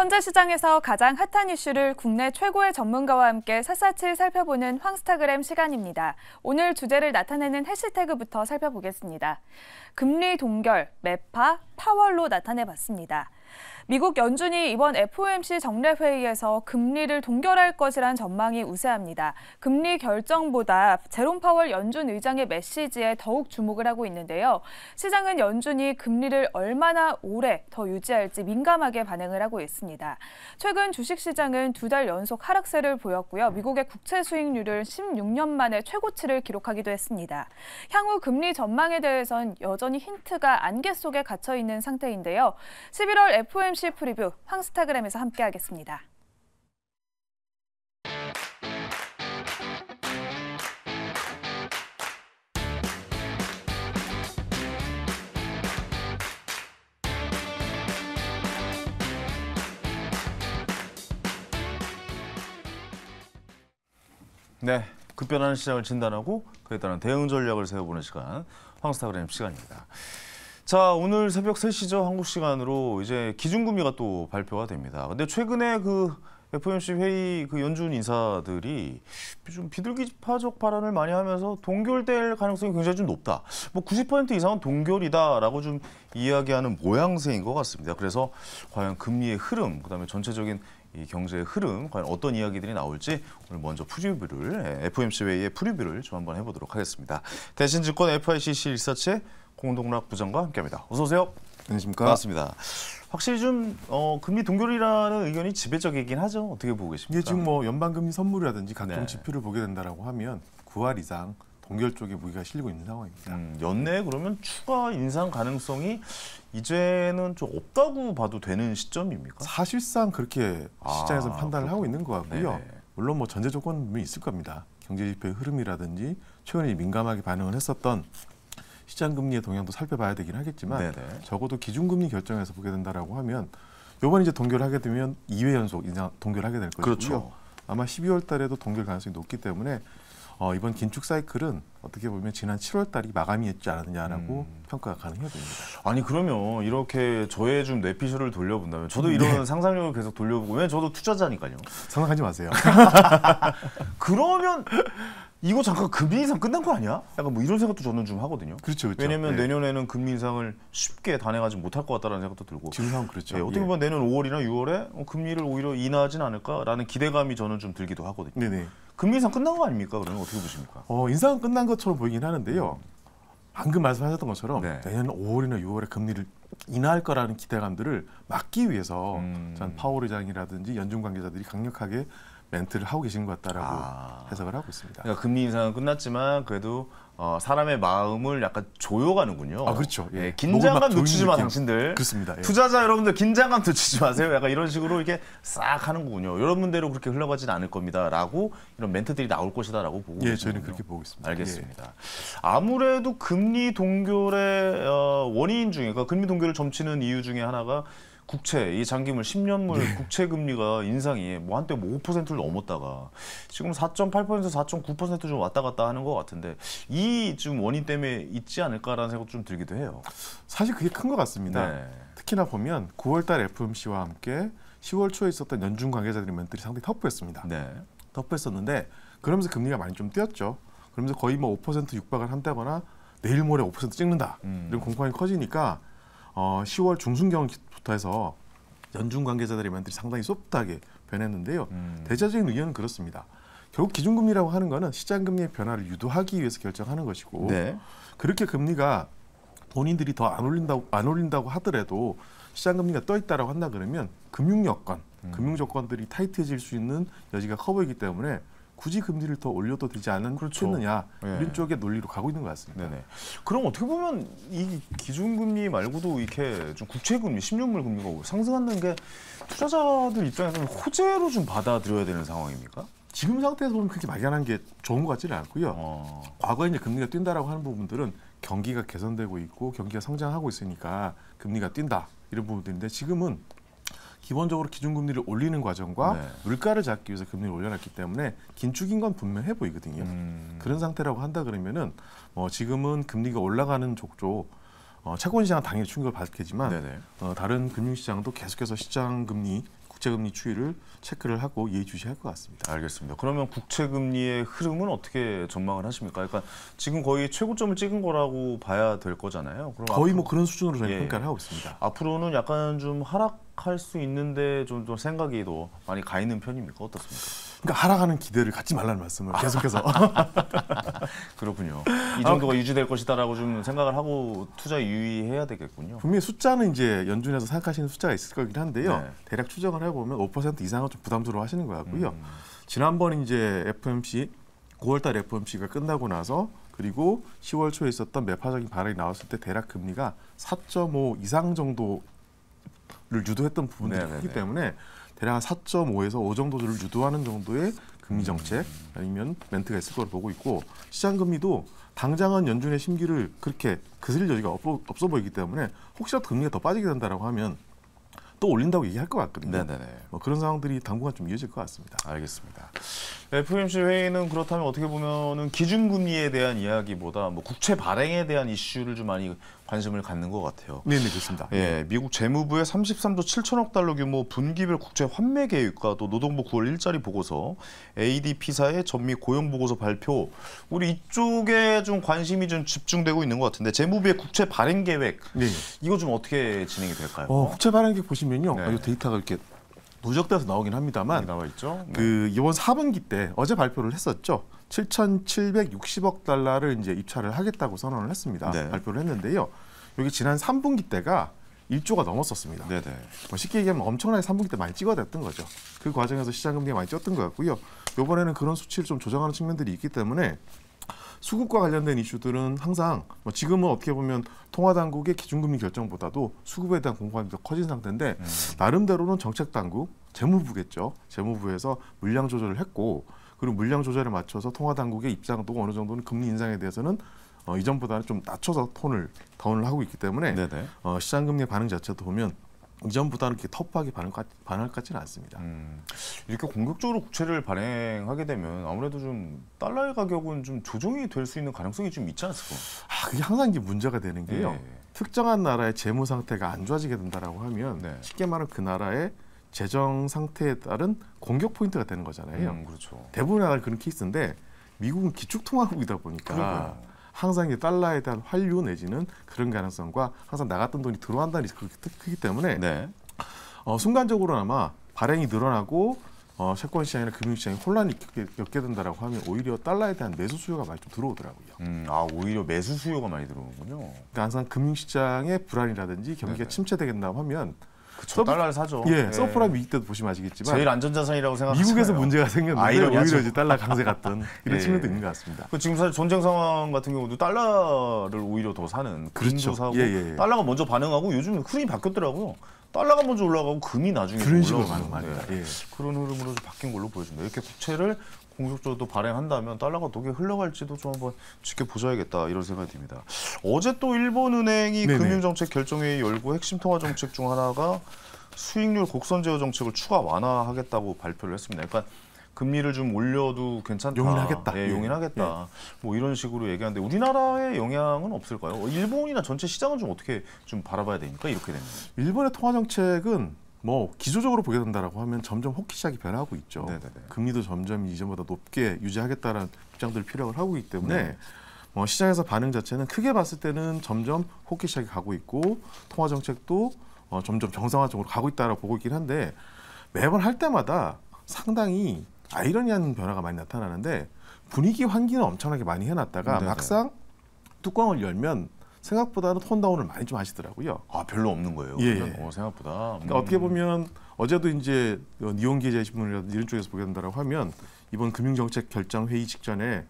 현재 시장에서 가장 핫한 이슈를 국내 최고의 전문가와 함께 샅샅이 살펴보는 황스타그램 시간입니다. 오늘 주제를 나타내는 해시태그부터 살펴보겠습니다. 금리 동결, 매파, 파월로 나타내봤습니다. 미국 연준이 이번 FOMC 정례회의에서 금리를 동결할 것이란 전망이 우세합니다. 금리 결정보다 제롬 파월 연준 의장의 메시지에 더욱 주목을 하고 있는데요. 시장은 연준이 금리를 얼마나 오래 더 유지할지 민감하게 반응을 하고 있습니다. 최근 주식시장은 2달 연속 하락세를 보였고요. 미국의 국채 수익률을 16년 만에 최고치를 기록하기도 했습니다. 향후 금리 전망에 대해선 여전히 힌트가 안개 속에 갇혀 있는 상태인데요. 11월 FOMC 프리뷰 황스타그램에서 함께하겠습니다. 네, 급변하는 시장을 진단하고 그에 따른 대응 전략을 세워보는 시간, 황스타그램 시간입니다. 자, 오늘 새벽 3시죠. 한국 시간으로 이제 기준금리가 또 발표가 됩니다. 근데 최근에 그 FOMC 회의 그 연준 인사들이 좀 비둘기파적 발언을 많이 하면서 동결될 가능성이 굉장히 좀 높다. 뭐 90% 이상은 동결이다라고 좀 이야기하는 모양새인 것 같습니다. 그래서 과연 금리의 흐름, 그다음에 전체적인 이 경제의 흐름, 과연 어떤 이야기들이 나올지 오늘 먼저 프리뷰를 FOMC 회의의 프리뷰를 좀 한번 해보도록 하겠습니다. 대신증권 FICC 리서치의 공동락 부장과 함께합니다. 어서 오세요. 안녕하십니까. 반갑습니다. 확실히 좀 금리 동결이라는 의견이 지배적이긴 하죠. 어떻게 보고 계십니까? 이게 지금 뭐 연방금리 선물이라든지 각종 네. 지표를 보게 된다라고 하면 9할 이상 동결 쪽에 무기가 실리고 있는 상황입니다. 연내에 그러면 추가 인상 가능성이 이제는 좀 없다고 봐도 되는 시점입니까? 사실상 그렇게 시장에서 판단을 하고 있는 것 같고요. 네네. 물론 뭐 전제 조건이 있을 겁니다. 경제 지표의 흐름이라든지 최근에 민감하게 반응을 했었던 시장 금리의 동향도 살펴봐야 되긴 하겠지만 네네. 적어도 기준금리 결정에서 보게 된다라고 하면 이번 이제 동결하게 되면 2회 연속 인상 동결하게 될 것이고요. 그렇죠. 아마 12월 달에도 동결 가능성이 높기 때문에 이번 긴축 사이클은 어떻게 보면 지난 7월 달이 마감이었지 않았느냐라고 평가가 가능해 보입니다. 아니 그러면 이렇게 저의 좀 뇌피셜을 돌려본다면 저도 이런 상상력을 계속 돌려보고 왜냐면 저도 투자자니까요. 상상하지 마세요. 그러면 이거 잠깐 금리 인상 끝난 거 아니야? 약간 뭐 이런 생각도 저는 좀 하거든요. 그렇죠, 그렇죠. 왜냐면 네. 내년에는 금리 인상을 쉽게 단행하지 못할 것 같다는 생각도 들고. 지금 상황 그렇죠. 네, 어떻게 보면 내년 5월이나 6월에 금리를 오히려 인하하진 않을까라는 기대감이 저는 좀 들기도 하거든요. 네네. 금리 인상 끝난 거 아닙니까? 그러면 어떻게 보십니까? 인상은 끝난 것처럼 보이긴 하는데요. 방금 말씀하셨던 것처럼 네. 내년 5월이나 6월에 금리를 인하할 거라는 기대감들을 막기 위해서 전 파월 의장이라든지 연준 관계자들이 강력하게 멘트를 하고 계신 것 같다라고 해석을 하고 있습니다. 그러니까 금리 인상은 끝났지만 그래도 사람의 마음을 약간 조여가는군요. 그렇죠. 예. 긴장감 늦추지 마, 당신들. 그렇습니다. 예. 투자자 여러분들 긴장감 늦추지 마세요. 약간 이런 식으로 이렇게 싹 하는 거군요. 여러분대로 그렇게 흘러가지는 않을 겁니다라고 이런 멘트들이 나올 것이다라고 보고 예, 있군요. 저희는 그렇게 보고 있습니다. 알겠습니다. 예. 아무래도 금리 동결의 원인 중에, 그러니까 금리 동결을 점치는 이유 중에 하나가 국채, 이 장기물 10년물 네. 국채 금리가 인상이 뭐 한때 뭐 5%를 넘었다가 지금 4.8%, 4.9% 좀 왔다 갔다 하는 것 같은데 이 좀 원인 때문에 있지 않을까라는 생각도 좀 들기도 해요. 사실 그게 큰 것 같습니다. 네. 특히나 보면 9월달 FOMC와 함께 10월 초에 있었던 연준 관계자들의 멘트들이 상당히 터프했습니다. 네. 터프했었는데 그러면서 금리가 많이 좀 뛰었죠. 그러면서 거의 뭐 5% 육박을 한다거나 내일 모레 5% 찍는다 이런 공포감이 커지니까 10월 중순경부터 해서 연준 관계자들의 멘트들이 상당히 소프트하게 변했는데요. 대체적인 의견은 그렇습니다. 결국 기준금리라고 하는 거는 시장금리의 변화를 유도하기 위해서 결정하는 것이고 네. 그렇게 금리가 본인들이 더 안 올린다고 하더라도 시장금리가 떠 있다라고 한다 그러면 금융 조건들이 타이트해질 수 있는 여지가 커 보이기 때문에 굳이 금리를 더 올려도 되지 않겠느냐 그렇죠. 이런 쪽의 논리로 가고 있는 것 같습니다. 네네. 그럼 어떻게 보면 이 기준금리 말고도 이렇게 좀 국채금리, 10년물 금리가 상승하는 게 투자자들 입장에서는 호재로 좀 받아들여야 되는 상황입니까? 지금 상태에서 보면 그렇게 막연한 게 좋은 것 같지는 않고요. 과거에 이제 금리가 뛴다라고 하는 부분들은 경기가 개선되고 있고 경기가 성장하고 있으니까 금리가 뛴다 이런 부분들인데 지금은 기본적으로 기준금리를 올리는 과정과 네. 물가를 잡기 위해서 금리를 올려놨기 때문에 긴축인 건 분명해 보이거든요. 그런 상태라고 한다 그러면은 지금은 금리가 올라가는 족조 채권시장은 당연히 충격을 받겠지만 다른 금융시장도 계속해서 시장금리 국채금리 추이를 체크를 하고 예의주시할 것 같습니다. 알겠습니다. 그러면 국채금리의 흐름은 어떻게 전망을 하십니까? 그러니까 지금 거의 최고점을 찍은 거라고 봐야 될 거잖아요. 그럼 거의 뭐 그런 수준으로 저희 예. 평가를 하고 있습니다. 앞으로는 약간 좀 하락할 수 있는데 좀 생각이 더 많이 가 있는 편입니까? 어떻습니까? 그러니까 하락하는 기대를 갖지 말라는 말씀을 계속해서. 그렇군요. 이 정도가 유지될 것이다라고 좀 생각을 하고 투자에 유의해야 되겠군요. 분명히 숫자는 이제 연준에서 생각하시는 숫자가 있을 거긴 한데요. 네. 대략 추정을 해보면 5% 이상은 좀 부담스러워 하시는 것 같고요. 지난번 이제 FOMC 9월달 FOMC가 끝나고 나서 그리고 10월 초에 있었던 매파적인 발언이 나왔을 때 대략 금리가 4.5 이상 정도를 유도했던 부분들이 네네네. 크기 때문에 대략 4.5에서 5 정도를 유도하는 정도의 금리 정책 아니면 멘트가 있을 거로 보고 있고 시장 금리도 당장은 연준의 심기를 그렇게 그슬릴 여지가 없어 보이기 때문에 혹시라도 금리가 더 빠지게 된다라고 하면 또 올린다고 얘기할 것 같거든요. 네네네. 뭐 그런 상황들이 당분간 좀 이어질 것 같습니다. 알겠습니다. FOMC 회의는 그렇다면 어떻게 보면은 기준금리에 대한 이야기보다 뭐 국채 발행에 대한 이슈를 좀 많이 관심을 갖는 것 같아요. 네, 그렇습니다. 예, 미국 재무부의 33조 7천억 달러 규모 분기별 국채 환매 계획과 또 노동부 9월 일자리 보고서, ADP사의 전미 고용 보고서 발표, 우리 이쪽에 좀 관심이 좀 집중되고 있는 것 같은데 재무부의 국채 발행 계획 네. 이거 좀 어떻게 진행이 될까요? 국채 발행액 보시면요, 네. 이 데이터가 이렇게 누적돼서 나오긴 합니다만 나와 있죠. 그 이번 4분기 때 어제 발표를 했었죠. 7,760억 달러를 이제 입찰을 하겠다고 선언을 했습니다. 네. 발표를 했는데요. 여기 지난 3분기 때가 1조가 넘었었습니다. 네네. 뭐 쉽게 얘기하면 엄청나게 3분기 때 많이 찍어댔던 거죠. 그 과정에서 시장 금리가 많이 쪘던 것 같고요. 이번에는 그런 수치를 좀 조정하는 측면들이 있기 때문에 수급과 관련된 이슈들은 항상 뭐 지금은 어떻게 보면 통화당국의 기준금리 결정보다도 수급에 대한 공포감이 더 커진 상태인데 나름대로는 정책당국, 재무부겠죠. 재무부에서 물량 조절을 했고 그리고 물량 조절에 맞춰서 통화당국의 입장도 어느 정도는 금리 인상에 대해서는 이전보다는 좀 낮춰서 톤을 다운을 하고 있기 때문에 네네. 시장 금리의 반응 자체도 보면 이전보다는 그렇게 터프하게 반응할 것 같지는 않습니다. 이렇게 공격적으로 국채를 발행하게 되면 아무래도 좀 달러의 가격은 좀 조정이 될 수 있는 가능성이 좀 있지 않을까요? 그게 항상 이게 문제가 되는 게요. 예. 특정한 나라의 재무 상태가 안 좋아지게 된다라고 하면 네. 쉽게 말하면 그 나라의 재정 상태에 따른 공격 포인트가 되는 거잖아요. 그렇죠. 대부분의 나라는 그런 케이스인데 미국은 기축통화국이다 보니까 그러니까요. 항상 이제 달러에 대한 환류 내지는 그런 가능성과 항상 나갔던 돈이 들어간다는 리스크가 크기 때문에 네. 순간적으로 아마 발행이 늘어나고 채권 시장이나 금융 시장이 혼란이 겪게 된다라고 하면 오히려 달러에 대한 매수 수요가 많이 좀 들어오더라고요. 오히려 매수 수요가 많이 들어오는군요. 그러니까 항상 금융 시장의 불안이라든지 경기가 네네. 침체되겠다고 하면 그쵸, 달러를 사죠. 서프라임 위기 때도 보시면 아시겠지만 제일 안전자산이라고 생각하잖아요. 미국에서 문제가 생겼는데 아이러니하죠. 오히려 이제 달러 강세 같은 이런 예. 측면도 있는 것 같습니다. 지금 사실 전쟁 상황 같은 경우도 달러를 오히려 더 사는 금도 그렇죠. 사고 예. 달러가 먼저 반응하고 요즘 흐름이 바뀌었더라고요. 달러가 먼저 올라가고 금이 나중에 그런 식으로 올라가고 많습니다. 예. 그런 흐름으로 좀 바뀐 걸로 보여집니다. 이렇게 국채를 공격적으로 또 발행한다면 달러가 어떻게 흘러갈지도 좀 한번 지켜보셔야겠다 이런 생각이 듭니다. 어제 또 일본은행이 네네. 금융정책 결정회의 열고 핵심 통화 정책 중 하나가 수익률 곡선 제어 정책을 추가 완화하겠다고 발표를 했습니다. 그러니까 금리를 좀 올려도 괜찮다. 용인하겠다. 예, 용인하겠다. 뭐 이런 식으로 얘기하는데 우리나라에 영향은 없을까요? 일본이나 전체 시장은 좀 어떻게 좀 바라봐야 되니까 이렇게 되면. 일본의 통화 정책은 뭐 기조적으로 보게 된다라고 하면 점점 호기시작이 변하고 있죠. 네네네. 금리도 점점 이전보다 높게 유지하겠다라는 입장들을 피력을 하고 있기 때문에 네. 시장에서 반응 자체는 크게 봤을 때는 점점 호기시작이 가고 있고 통화 정책도 점점 정상화적으로 가고 있다라고 보고 있긴 한데 매번 할 때마다 상당히 아이러니한 변화가 많이 나타나는데 분위기 환기는 엄청나게 많이 해놨다가 네네. 막상 뚜껑을 열면 생각보다는 톤다운을 많이 좀 하시더라고요. 별로 없는 거예요. 예. 그러면? 생각보다. 그러니까 어떻게 보면 어제도 이제 니혼기재신문이라든지 이런 쪽에서 보게 된다고 하면 이번 금융정책 결정 회의 직전에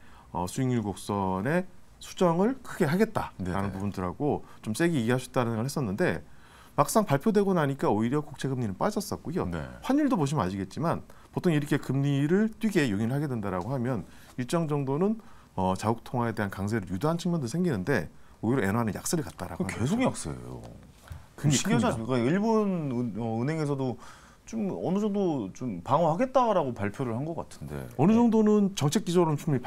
수익률 곡선의 수정을 크게 하겠다라는 네네. 부분들하고 좀 세게 얘기하셨다는 걸 했었는데 막상 발표되고 나니까 오히려 국채금리는 빠졌었고요. 네. 환율도 보시면 아시겠지만 보통 이렇게 금리를 뛰게 용인하게 된다라고 하면 일정 정도는 자국 통화에 대한 강세를 유도한 측면도 생기는데 오히려 엔화는 약세를 갔다라고. 계속 약세예요. 그게 신기하지 큽니다. 않습니까? 일본 은행에서도 좀 어느 정도 좀 방어하겠다라고 발표를 한 것 같은데. 어느 정도는 정책 기조로는 충분히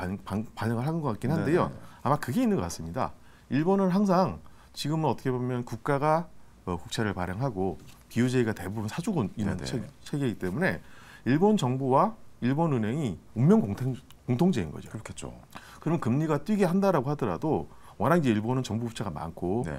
반영을 한 것 같긴 한데요. 네네. 아마 그게 있는 것 같습니다. 일본은 항상 지금은 어떻게 보면 국가가 국채를 발행하고 BOJ가 대부분 사주고 있는 네네. 체계이기 때문에 일본 정부와 일본 은행이 운명 공통제인 거죠. 그렇겠죠. 그럼 금리가 뛰게 한다라고 하더라도 워낙 이제 일본은 정부 부채가 많고 네.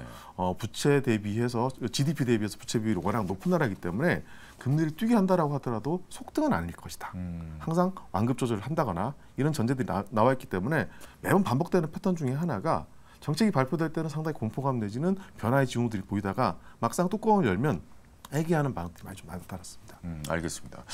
부채 대비해서 GDP 대비해서 부채 비율이 워낙 높은 나라이기 때문에 금리를 뛰게 한다라고 하더라도 속등은 아닐 것이다. 항상 완급 조절을 한다거나 이런 전제들이 나와 있기 때문에 매번 반복되는 패턴 중에 하나가 정책이 발표될 때는 상당히 공포감 내지는 변화의 징후들이 보이다가 막상 뚜껑을 열면 애기하는 반응들이 많이 좀 나타났습니다. 알겠습니다.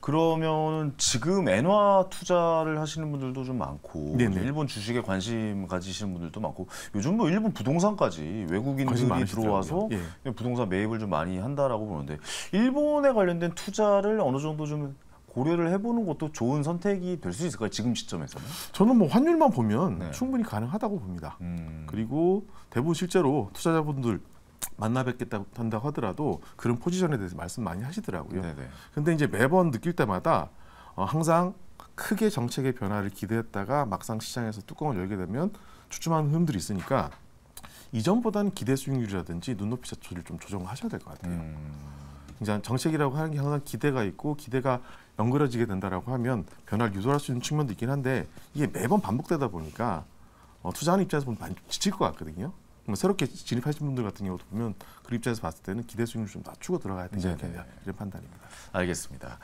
그러면 지금 엔화 투자를 하시는 분들도 좀 많고 네네. 일본 주식에 관심 가지시는 분들도 많고 요즘 뭐 일본 부동산까지 외국인들이 들어와서 예. 부동산 매입을 좀 많이 한다라고 보는데 일본에 관련된 투자를 어느 정도 좀 고려를 해보는 것도 좋은 선택이 될 수 있을까요? 지금 시점에서는? 저는 뭐 환율만 보면 네. 충분히 가능하다고 봅니다. 그리고 대부분 실제로 투자자분들 만나 뵙겠다고 한다고 하더라도 그런 포지션에 대해서 말씀 많이 하시더라고요. 네네. 근데 이제 매번 느낄 때마다 항상 크게 정책의 변화를 기대했다가 막상 시장에서 뚜껑을 열게 되면 주춤하는 흐름들이 있으니까 이전보다는 기대 수익률이라든지 눈높이 자체를 좀 조정하셔야 될 것 같아요. 이제 정책이라고 하는 게 항상 기대가 있고 기대가 연그러지게 된다라고 하면 변화를 유도할 수 있는 측면도 있긴 한데 이게 매번 반복되다 보니까 투자하는 입장에서 보면 많이 지칠 것 같거든요. 새롭게 진입하신 분들 같은 경우도 보면 그 입장에서 봤을 때는 기대 수익률을 좀 낮추고 들어가야 되지 않겠냐 이런 판단입니다. 알겠습니다.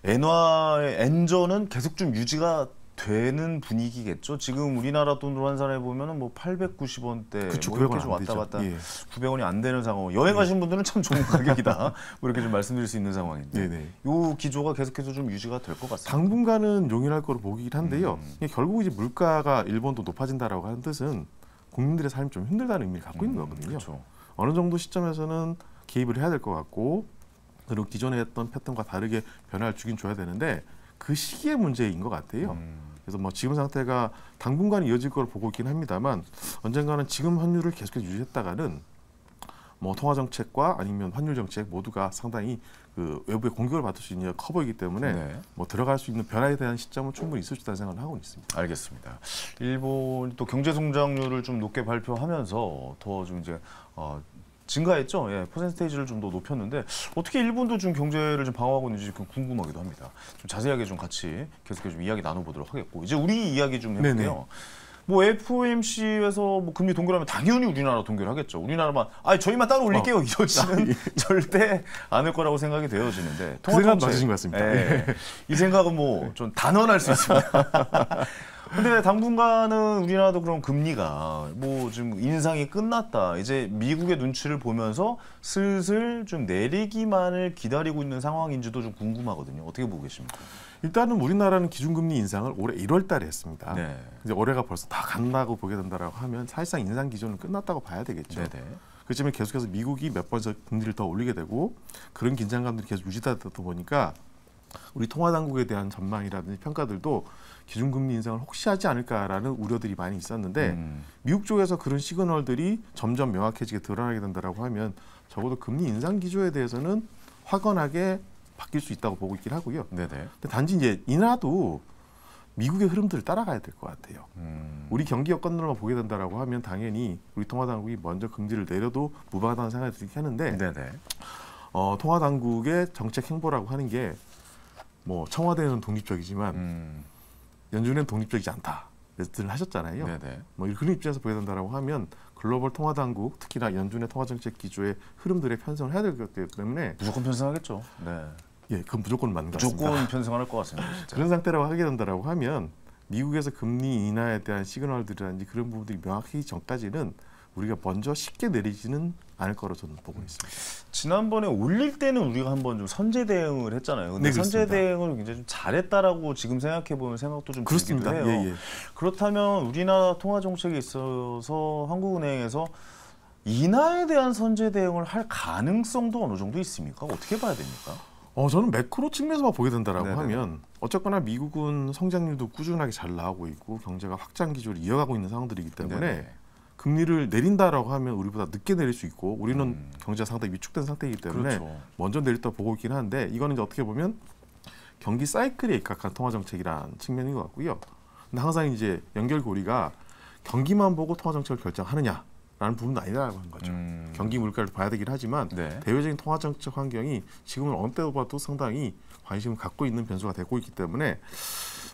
엔화의 엔저는 계속 좀 유지가 되는 분위기겠죠. 지금 우리나라 돈으로 환산해 보면은 뭐 890원대 그쵸, 뭐 이렇게 900원 좀 안 왔다 되죠. 갔다 예. 900원이 안 되는 상황. 여행 가신 분들은 참 좋은 가격이다. 뭐 이렇게 좀 말씀드릴 수 있는 상황인데. 네네. 이 기조가 계속해서 좀 유지가 될 것 같습니다. 당분간은 용인할 거로 보긴 한데요. 결국 이제 물가가 일본도 높아진다라고 하는 뜻은 국민들의 삶이 좀 힘들다는 의미를 갖고 있는 거거든요. 그렇죠. 어느 정도 시점에서는 개입을 해야 될 것 같고 그리고 기존에 했던 패턴과 다르게 변화를 주긴 줘야 되는데 그 시기의 문제인 것 같아요. 그래서 뭐 지금 상태가 당분간 이어질 걸 보고 있긴 합니다만 언젠가는 지금 환율을 계속해서 유지했다가는 뭐 통화 정책과 아니면 환율 정책 모두가 상당히 그 외부의 공격을 받을 수 있는 커버이기 때문에 네. 뭐 들어갈 수 있는 변화에 대한 시점은 충분히 있을 수 있다는 생각을 하고 있습니다. 알겠습니다. 일본이 또 경제 성장률을 좀 높게 발표하면서 더 좀 이제 증가했죠. 예, 퍼센테이지를 좀 더 높였는데 어떻게 일본도 좀 경제를 좀 방어하고 있는지 좀 궁금하기도 합니다. 좀 자세하게 좀 같이 계속해서 좀 이야기 나눠보도록 하겠고 이제 우리 이야기 좀 해볼게요. 네네. 뭐 FOMC에서 뭐 금리 동결하면 당연히 우리나라 동결하겠죠. 우리나라만 저희만 따로 올릴게요 이러지는 절대 않을 거라고 생각이 되어지는데 그 생각 맞으신 것 같습니다. 예, 이 생각은 뭐 좀 단언할 수 있습니다. 근데 당분간은 우리나라도 그럼 금리가 뭐 좀 인상이 끝났다. 이제 미국의 눈치를 보면서 슬슬 좀 내리기만을 기다리고 있는 상황인지도 좀 궁금하거든요. 어떻게 보고 계십니까? 일단은 우리나라는 기준금리 인상을 올해 1월 달에 했습니다. 네. 이제 올해가 벌써 다 간다고 보게 된다라고 하면 사실상 인상 기준은 끝났다고 봐야 되겠죠. 네네. 그쯤에 계속해서 미국이 몇 번씩 금리를 더 올리게 되고 그런 긴장감들이 계속 유지되다 보니까 우리 통화당국에 대한 전망이라든지 평가들도 기준금리 인상을 혹시 하지 않을까라는 우려들이 많이 있었는데 미국 쪽에서 그런 시그널들이 점점 명확해지게 드러나게 된다라고 하면 적어도 금리 인상 기조에 대해서는 확연하게 바뀔 수 있다고 보고 있긴 하고요. 네네. 근데 단지 이제 인하도 미국의 흐름들을 따라가야 될 것 같아요. 우리 경기 여건들만 보게 된다라고 하면 당연히 우리 통화당국이 먼저 금리를 내려도 무방하다는 생각이 들긴 하는데 네네. 통화당국의 정책 행보라고 하는 게 뭐 청와대는 독립적이지만 연준은 독립적이지 않다. 말씀을 하셨잖아요. 네네. 뭐 그런 입장에서 보게 된다라고 하면 글로벌 통화당국 특히나 연준의 통화정책 기조의 흐름들에 편성을 해야 되기 때문에 무조건 편승하겠죠. 네. 예, 그건 무조건 맞는 것 같습니다. 무조건 편승할 것 같습니다. 진짜. 그런 상태라고 하게 된다라고 하면 미국에서 금리 인하에 대한 시그널들이라든지 그런 부분들이 명확히 전까지는 우리가 먼저 쉽게 내리지는 않을 거로 저는 보고 있습니다. 지난번에 올릴 때는 우리가 한번 좀 선제 대응을 했잖아요. 근데 네, 선제 그렇습니다. 대응을 굉장히 좀 잘했다라고 지금 생각해 보면 생각도 좀 그렇습니다. 들기도 해요. 예, 예. 그렇다면 우리나라 통화 정책에 있어서 한국은행에서 인하에 대한 선제 대응을 할 가능성도 어느 정도 있습니까? 어떻게 봐야 됩니까? 저는 매크로 측면에서만 보게 된다라고 네네. 하면 어쨌거나 미국은 성장률도 꾸준하게 잘 나오고 있고 경제가 확장 기조를 이어가고 있는 상황들이기 때문에 네네. 금리를 내린다라고 하면 우리보다 늦게 내릴 수 있고 우리는 경제가 상당히 위축된 상태이기 때문에 그렇죠. 먼저 내렸다 보고 있긴 한데 이거는 이제 어떻게 보면 경기 사이클에 입각한 통화 정책이라는 측면인 것 같고요. 근데 항상 이제 연결고리가 경기만 보고 통화 정책을 결정하느냐라고 라는 부분도 아니라고 하는 거죠. 경기 물가를 봐야 되긴 하지만 네. 대외적인 통화정책 환경이 지금은 어느 때도 봐도 상당히 관심을 갖고 있는 변수가 되고 있기 때문에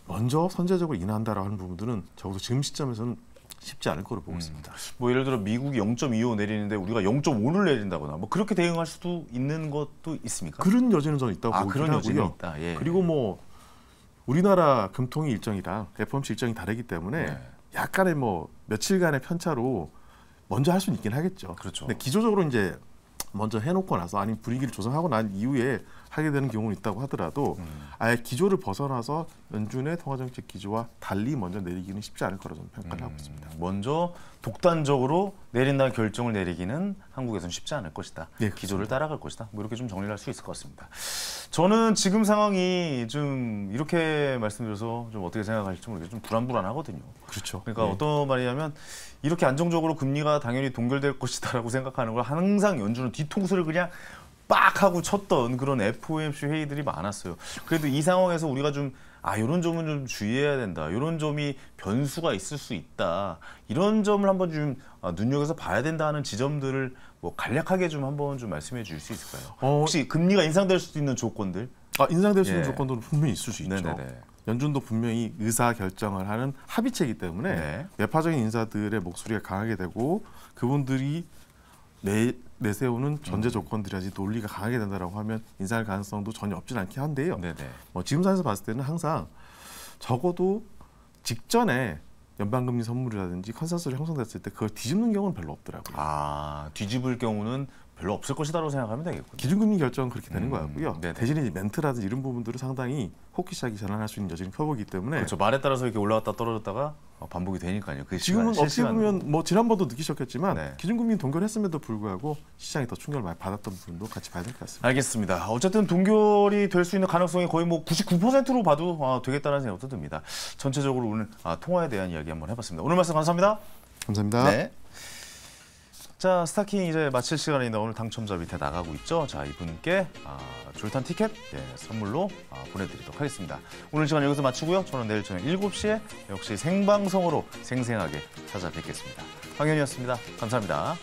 먼저 선제적으로 인하한다라고 하는 부분들은 적어도 지금 시점에서는 쉽지 않을 거로 보고 있습니다. 뭐 예를 들어 미국이 0.25 내리는데 우리가 0.5를 내린다거나 뭐 그렇게 대응할 수도 있는 것도 있습니까? 그런 여지는 저는 있다고 보긴 그런 여지는 하고요. 있다. 예. 그리고 뭐 우리나라 금통위 일정이랑 FOMC 일정이 다르기 때문에 네. 약간의 뭐 며칠간의 편차로 먼저 할 수는 있긴 하겠죠. 그렇죠. 근데 기조적으로 이제 먼저 해놓고 나서 아니면 분위기를 조성하고 난 이후에 하게 되는 경우는 있다고 하더라도 아예 기조를 벗어나서 연준의 통화정책 기조와 달리 먼저 내리기는 쉽지 않을 거라 저는 평가를 하고 있습니다. 먼저 독단적으로 내린다는 결정을 내리기는 한국에서는 쉽지 않을 것이다. 네, 기조를 따라갈 것이다. 뭐 이렇게 좀 정리를 할 수 있을 것 같습니다. 저는 지금 상황이 좀 이렇게 말씀드려서 좀 어떻게 생각하실지 모르겠어요. 좀 불안불안하거든요. 그렇죠. 그러니까 네. 어떤 말이냐면 이렇게 안정적으로 금리가 당연히 동결될 것이다라고 생각하는 걸 항상 연준은 뒤통수를 그냥 빡 하고 쳤던 그런 FOMC 회의들이 많았어요. 그래도 이 상황에서 우리가 좀 이런 점은 좀 주의해야 된다. 이런 점이 변수가 있을 수 있다. 이런 점을 한번 좀 눈여겨서 봐야 된다 하는 지점들을 뭐 간략하게 좀 한번 좀 말씀해 주실 수 있을까요? 혹시 금리가 인상될 수도 있는 조건들? 인상될 수 있는 예. 조건도 분명히 있을 수 있죠. 네네네. 연준도 분명히 의사 결정을 하는 합의체이기 때문에 네. 외파적인 인사들의 목소리가 강하게 되고 그분들이 내세우는 전제 조건들이라든지 논리가 강하게 된다라고 하면 인상할 가능성도 전혀 없진 않긴 한데요. 네네. 지금 상에서 봤을 때는 항상 적어도 직전에 연방금리 선물이라든지 컨센서스를 형성됐을 때 그걸 뒤집는 경우는 별로 없더라고요. 뒤집을 경우는 별로 없을 것이다라고 생각하면 되겠군요. 기준금리 결정은 그렇게 되는 것 같고요. 네네. 대신에 이제 멘트라든지 이런 부분들을 상당히 호기시하게 전환할 수 있는 여지는 펴보기 때문에 그렇죠. 말에 따라서 이렇게 올라갔다 떨어졌다가 반복이 되니까요. 그 지금은 시간, 어떻게 실시간으로. 보면 뭐 지난번도 느끼셨겠지만 네. 기준금리 동결했음에도 불구하고 시장이 더 충격을 많이 받았던 부분도 같이 봐야 될 것 같습니다. 알겠습니다. 어쨌든 동결이 될 수 있는 가능성이 거의 뭐 99%로 봐도 되겠다는 생각도 듭니다. 전체적으로 오늘 통화에 대한 이야기 한번 해봤습니다. 오늘 말씀 감사합니다. 감사합니다. 네. 자, 스타킹 이제 마칠 시간인데 오늘 당첨자 밑에 나가고 있죠. 자, 이분께 졸탄 티켓 선물로 보내드리도록 하겠습니다. 오늘 시간 여기서 마치고요. 저는 내일 저녁 7시에 역시 생방송으로 생생하게 찾아뵙겠습니다. 황현이었습니다. 감사합니다.